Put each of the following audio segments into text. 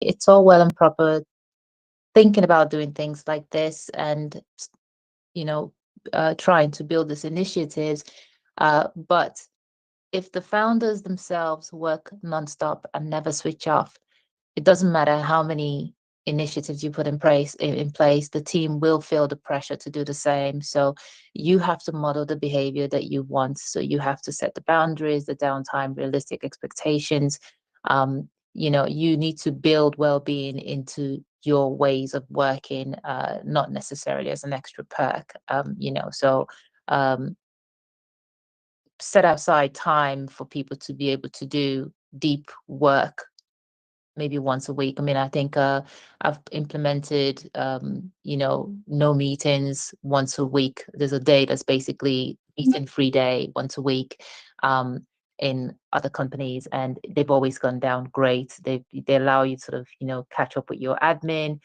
it's all well and proper thinking about doing things like this and, you know, trying to build these initiatives. But if the founders themselves work nonstop and never switch off, it doesn't matter how many initiatives you put in place, the team will feel the pressure to do the same. So you have to model the behavior that you want. So you have to set the boundaries, the downtime, realistic expectations. You need to build well-being into your ways of working, not necessarily as an extra perk. So um, set aside time for people to be able to do deep work maybe once a week. I mean, I think I've implemented, no meetings once a week. There's a day that's basically meeting-free day once a week in other companies, and they've always gone down great. They allow you to sort of, catch up with your admin.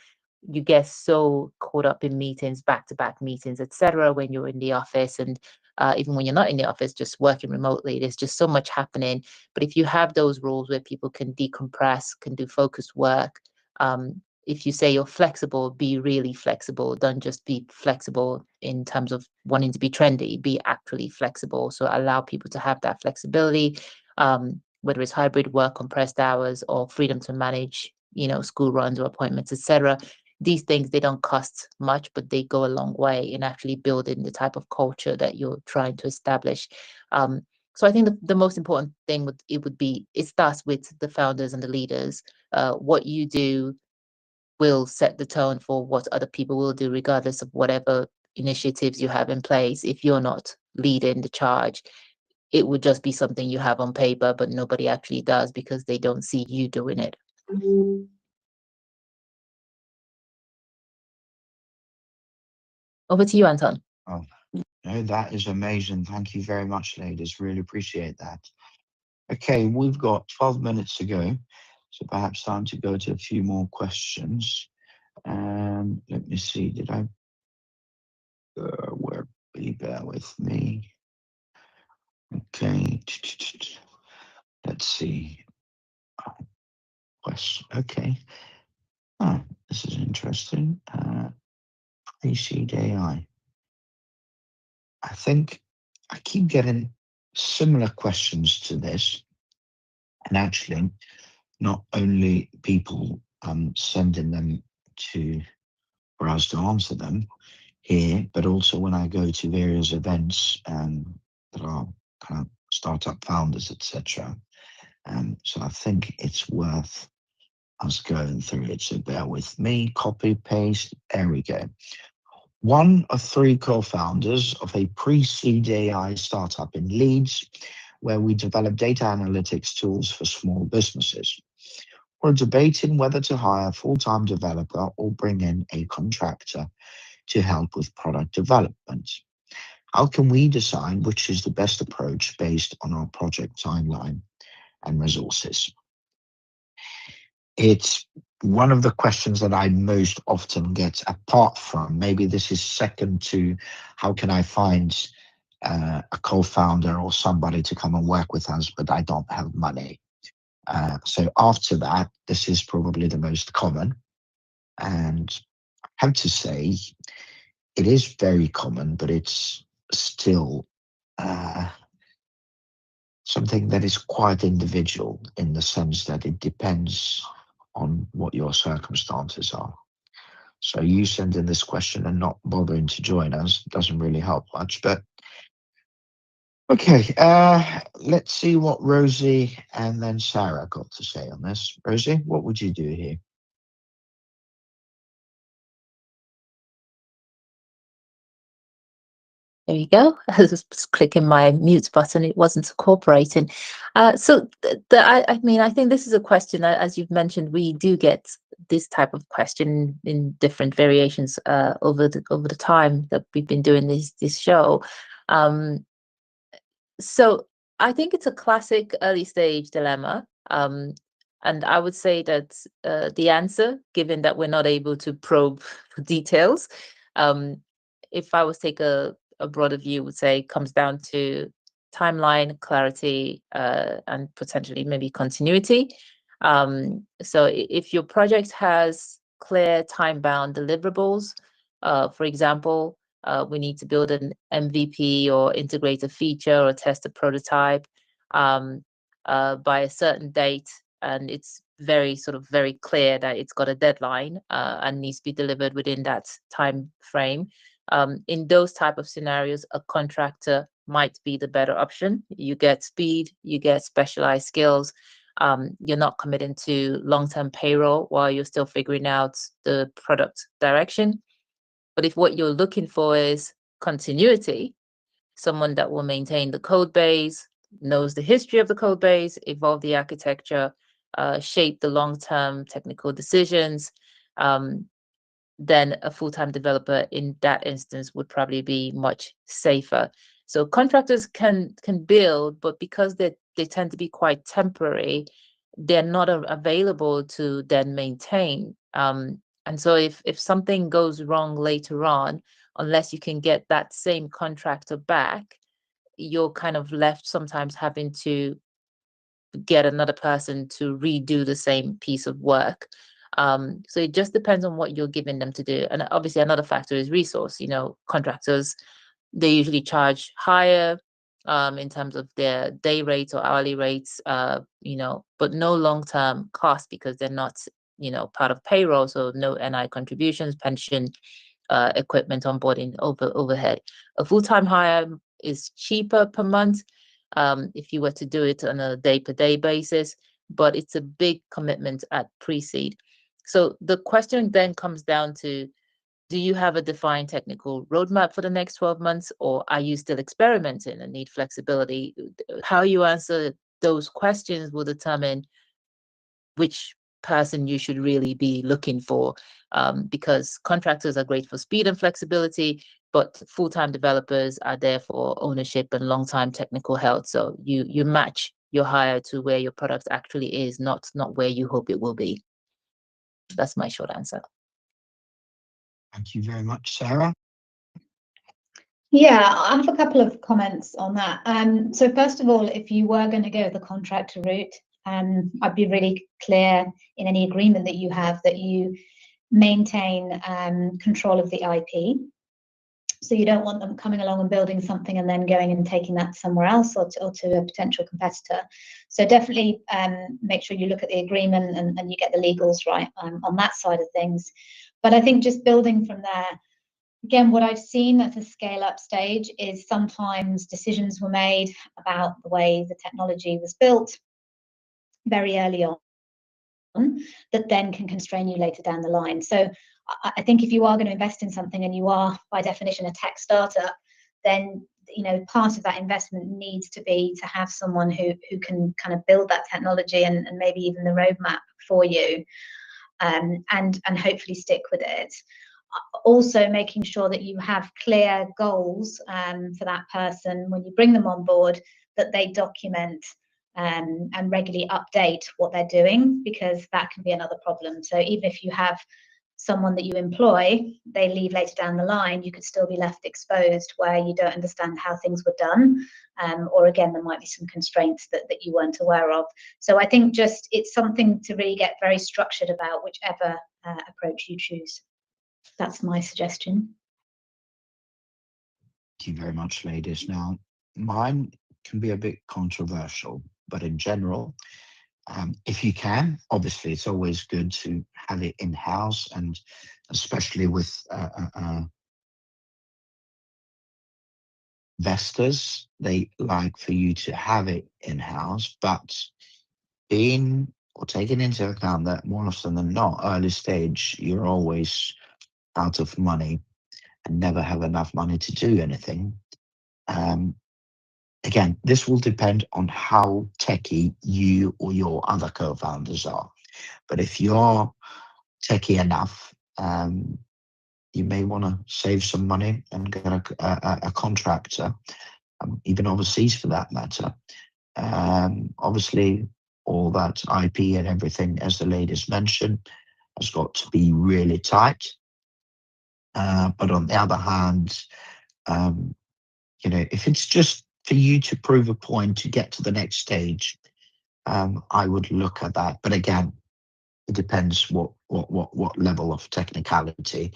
You get so caught up in meetings, back-to-back meetings, etc., when you're in the office, and even when you're not in the office, just working remotely, there's just so much happening. But if you have those rules where people can decompress, can do focused work, if you say you're flexible, be really flexible. Don't just be flexible in terms of wanting to be trendy, be actually flexible. So allow people to have that flexibility, whether it's hybrid work, compressed hours, or freedom to manage, school runs or appointments, etc. These things, they don't cost much, but they go a long way in actually building the type of culture that you're trying to establish. So I think the most important thing would be, it starts with the founders and the leaders. What you do will set the tone for what other people will do, regardless of whatever initiatives you have in place. If you're not leading the charge, it would just be something you have on paper, but nobody actually does because they don't see you doing it. Over to you, Anton. Oh, no, that is amazing. Thank you very much, ladies. Really appreciate that. Okay, we've got 12 minutes to go, so perhaps time to go to a few more questions. Let me see, did I, where, bear with me. Okay, let's see. Question, okay. Oh, this is interesting. Pre-seed AI. I think I keep getting similar questions to this, and actually, not only people sending them to for us to answer them here, but also when I go to various events that are kind of startup founders, etc. So I think it's worth us going through it. So bear with me. Copy paste. There we go. One of three co-founders of a pre-seed AI startup in Leeds, where we develop data analytics tools for small businesses. We're debating whether to hire a full-time developer or bring in a contractor to help with product development. How can we decide which is the best approach based on our project timeline and resources? It's one of the questions that I most often get, apart from maybe this is second to how can I find a co-founder or somebody to come and work with us, but I don't have money. So after that, this is probably the most common. And I have to say, it is very common, but it's still uh, something that is quite individual in the sense that it depends on what your circumstances are. So you sending this question and not bothering to join us doesn't really help much. But okay, let's see what Rosie and then Sarah got to say on this. Rosie, what would you do here? There you go. I was just clicking my mute button. It wasn't cooperating. I think this is a question, as you've mentioned, we do get this type of question in different variations over the time that we've been doing this show. Um, so I think it's a classic early stage dilemma. And I would say that the answer, given that we're not able to probe for details, um, if I was to take a broader view, would say comes down to timeline, clarity, and potentially maybe continuity. So if your project has clear time-bound deliverables, for example, we need to build an MVP or integrate a feature or test a prototype um, by a certain date, and it's very clear that it's got a deadline and needs to be delivered within that time frame. In those type of scenarios, a contractor might be the better option. You get speed, you get specialized skills. You're not committing to long-term payroll while you're still figuring out the product direction. But if what you're looking for is continuity, someone that will maintain the code base, knows the history of the code base, evolve the architecture, shape the long-term technical decisions, um, then a full-time developer in that instance would probably be much safer. So contractors can build, but because they tend to be quite temporary, they're not available to then maintain. And so if something goes wrong later on, unless you can get that same contractor back, you're kind of left sometimes having to get another person to redo the same piece of work. So it just depends on what you're giving them to do. And obviously another factor is resource. You know, contractors, they usually charge higher in terms of their day rates or hourly rates, but no long-term cost because they're not, part of payroll. So no NI contributions, pension, equipment onboarding, overhead. A full-time hire is cheaper per month if you were to do it on a day-per-day basis, but it's a big commitment at pre-seed. So the question then comes down to, do you have a defined technical roadmap for the next 12 months, or are you still experimenting and need flexibility? How you answer those questions will determine which person you should really be looking for, because contractors are great for speed and flexibility, but full-time developers are there for ownership and long-time technical health. So you match your hire to where your product actually is, not where you hope it will be. That's my short answer. Thank you very much, Sarah. Yeah, I have a couple of comments on that. So first of all, if you were going to go the contractor route, I'd be really clear in any agreement that you have that you maintain control of the IP. So you don't want them coming along and building something and then going and taking that somewhere else or to a potential competitor. So definitely make sure you look at the agreement and you get the legals right on that side of things. But I think just building from there, again, what I've seen at the scale-up stage is sometimes decisions were made about the way the technology was built very early on that then can constrain you later down the line. So I think if you are going to invest in something and you are, by definition, a tech startup, then part of that investment needs to be to have someone who can kind of build that technology and maybe even the roadmap for you, and hopefully stick with it. Also making sure that you have clear goals for that person when you bring them on board, that they document and regularly update what they're doing, because that can be another problem. So even if you have someone that you employ, they leave later down the line, you could still be left exposed where you don't understand how things were done, or again, there might be some constraints that you weren't aware of. So I think just it's something to really get very structured about, whichever approach you choose. That's my suggestion. Thank you very much, ladies. Now, mine can be a bit controversial, but in general, if you can, obviously, it's always good to have it in-house, and especially with investors, they like for you to have it in-house, but being or taking into account that more often than not, early stage, you're always out of money and never have enough money to do anything. Again, this will depend on how techy you or your other co-founders are. But if you're techy enough, you may want to save some money and get a contractor, even overseas for that matter. Obviously, all that IP and everything, as the ladies mentioned, has got to be really tight. But on the other hand, if it's just for you to prove a point to get to the next stage, I would look at that. But again, it depends what level of technicality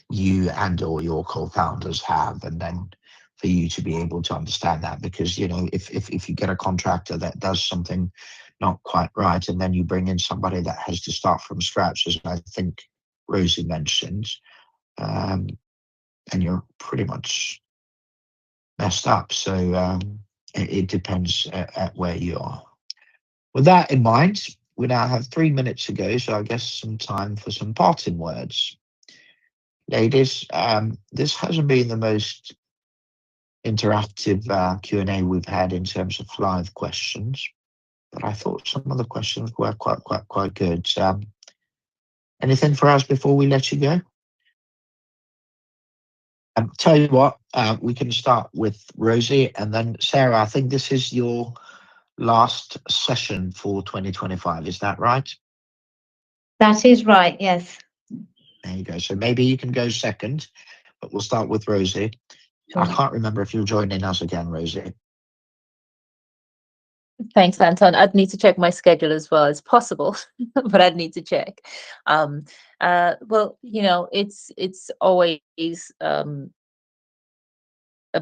you and or your co-founders have, and then for you to be able to understand that. Because if you get a contractor that does something not quite right, and then you bring in somebody that has to start from scratch, as I think Rosie mentioned, and you're pretty much messed up. So it depends at where you are. With that in mind, we now have 3 minutes to go, so I guess some time for some parting words. Ladies, this hasn't been the most interactive Q&A we've had in terms of live questions, but I thought some of the questions were quite good. Anything for us before we let you go? Tell you what, we can start with Rosie, and then Sarah. I think this is your last session for 2025. Is that right? That is right, yes. There you go. So maybe you can go second, but we'll start with Rosie. Sure. I can't remember if you're joining us again, Rosie. Thanks, Anton. I'd need to check my schedule as well. It's possible, but I'd need to check. Well, it's always a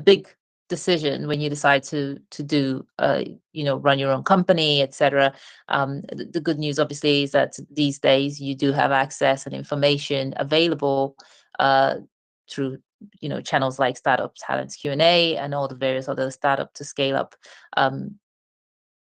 big decision when you decide to do run your own company, etc. The good news obviously is that these days you do have access and information available through channels like Startup Talents Q&A and all the various other startup to scale up.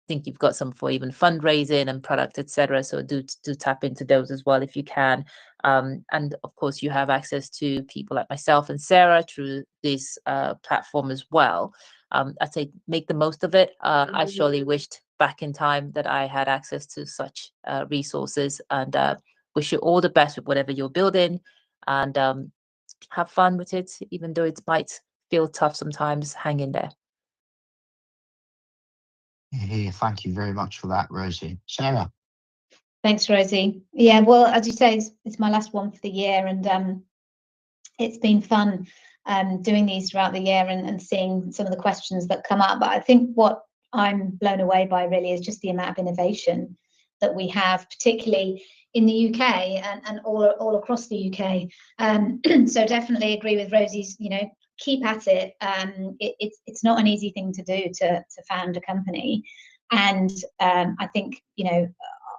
Think you've got some for even fundraising and product, etc. So do tap into those as well if you can. And of course, you have access to people like myself and Sarah through this platform as well. I'd say make the most of it. I surely wished back in time that I had access to such resources, and wish you all the best with whatever you're building, and have fun with it, even though it might feel tough sometimes. Hang in there. Yeah, thank you very much for that, Rosie. Sarah. Thanks, Rosie. Yeah, well, as you say, it's my last one for the year, and it's been fun doing these throughout the year and seeing some of the questions that come up. But I think what I'm blown away by really is just the amount of innovation that we have, particularly in the UK and all across the UK. So definitely agree with Rosie's, keep at it. It's not an easy thing to do to found a company. And I think,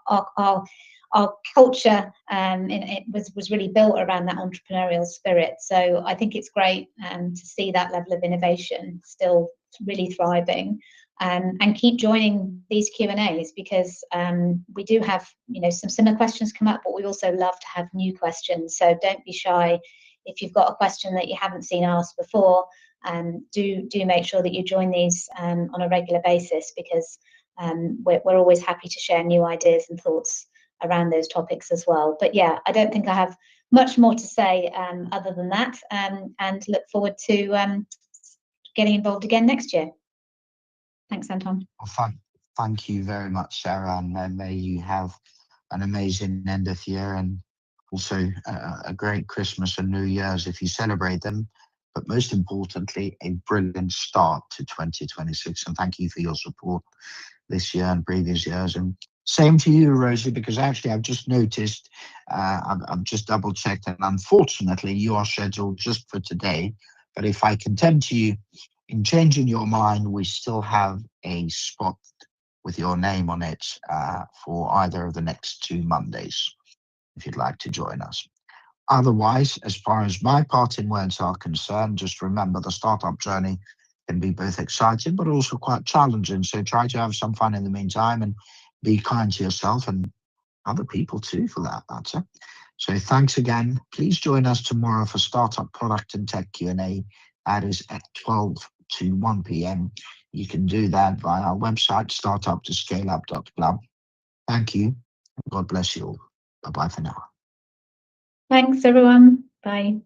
our culture it was really built around that entrepreneurial spirit. So I think it's great to see that level of innovation still really thriving, and keep joining these Q&As, because we do have some similar questions come up, but we also love to have new questions. So don't be shy if you've got a question that you haven't seen asked before. Do make sure that you join these on a regular basis, because we're always happy to share new ideas and thoughts around those topics as well. But yeah, I don't think I have much more to say other than that, and look forward to getting involved again next year. Thanks, Anton. Well, thank you very much, Sarah, and may you have an amazing end of year, and also a great Christmas and New Year's if you celebrate them. But most importantly, a brilliant start to 2026. And thank you for your support this year and previous years. And same to you, Rosie, because actually I've just noticed, I've just double checked, and unfortunately you are scheduled just for today. But if I can tempt you in changing your mind, we still have a spot with your name on it for either of the next 2 Mondays, if you'd like to join us. Otherwise, as far as my parting words are concerned, just remember the startup journey can be both exciting but also quite challenging. So try to have some fun in the meantime, and be kind to yourself and other people too, for that matter. So thanks again. Please join us tomorrow for Startup Product and Tech Q&A. That is at 12 to 1 p.m. You can do that via our website, startuptoscaleup.club. Thank you. God bless you all. Bye-bye for now. Thanks, everyone. Bye.